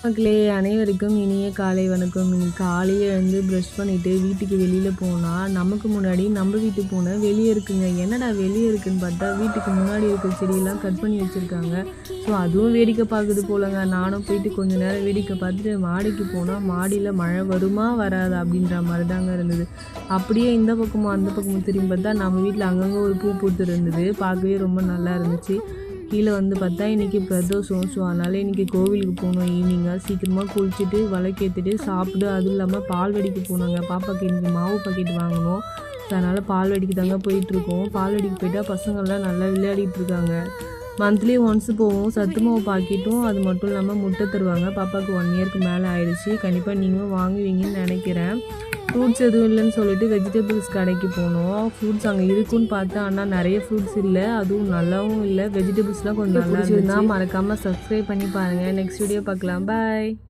மக்களே அனைவருக்கும் இனிய காலை வணக்கம். இன்னைக்கு காலையே எழுந்து ப்ரஷ் பண்ணிவிட்டு வீட்டுக்கு வெளியில் போனால் நமக்கு முன்னாடி நம்ம வீட்டு பூனை வெளியே இருக்குங்க. என்னடா வெளியே இருக்குன்னு பார்த்தா வீட்டுக்கு முன்னாடி இருக்கிற செடியெல்லாம் கட் பண்ணி வச்சுருக்காங்க. ஸோ அதுவும் வேடிக்கை பார்க்குது போலங்க. நானும் போயிட்டு கொஞ்சம் நேரம் வேடிக்கை பார்த்துட்டு மாடிக்கு போனால் மாடியில் மழை வருமா வராதா அப்படின்ற மாதிரி தாங்க இருந்தது. அப்படியே இந்த பக்கமும் அந்த பக்கமும் திரும்பி பார்த்தா நம்ம வீட்டில் அங்கங்கே ஒரு பூ பூத்து இருந்தது. பார்க்கவே ரொம்ப நல்லா இருந்துச்சு. கீழே வந்து பார்த்தா இன்றைக்கி பிரதோஷம். ஸோ அதனால் இன்றைக்கி கோவிலுக்கு போகணும். ஈவினிங்காக சீக்கிரமாக குளிச்சுட்டு விளக்கேற்றிட்டு சாப்பிட்டு அதுவும் இல்லாமல் பால் வெடிக்க போகணுங்க. பாப்பாவுக்கு இன்றைக்கி மாவு பாக்கெட் வாங்கணும். ஸோ அதனால் பால் வெடிக்க தாங்க போயிட்டுருக்கோம். பால் வெடிக்க போயிட்டால் பசங்கள்லாம் நல்லா விளையாடிட்டு இருக்காங்க. மந்த்லி ஒன்ஸ் போவோம். சத்து மாவு பாக்கெட்டும் அது மட்டும் இல்லாமல் முட்டை தருவாங்க. பாப்பாவுக்கு 1 இயருக்கு மேலே ஆயிடுச்சு. கண்டிப்பாக நீங்களும் வாங்குவீங்கன்னு நினைக்கிறேன். ஃப்ரூட்ஸ் எதுவும் இல்லைன்னு சொல்லிட்டு வெஜிடபிள்ஸ் கடைக்கு போனோம். ஃப்ரூட்ஸ் அங்கே இருக்குன்னு பார்த்தா ஆனால் நிறைய ஃப்ரூட்ஸ் இல்லை, அதுவும் நல்லாவும் இல்லை. வெஜிடபிள்ஸ்லாம் கொஞ்சம் நல்லா இருந்துச்சுன்னா மறக்காமல் சப்ஸ்கிரைப் பண்ணி பாருங்கள். நெக்ஸ்ட் வீடியோ பார்க்கலாம். பாய்.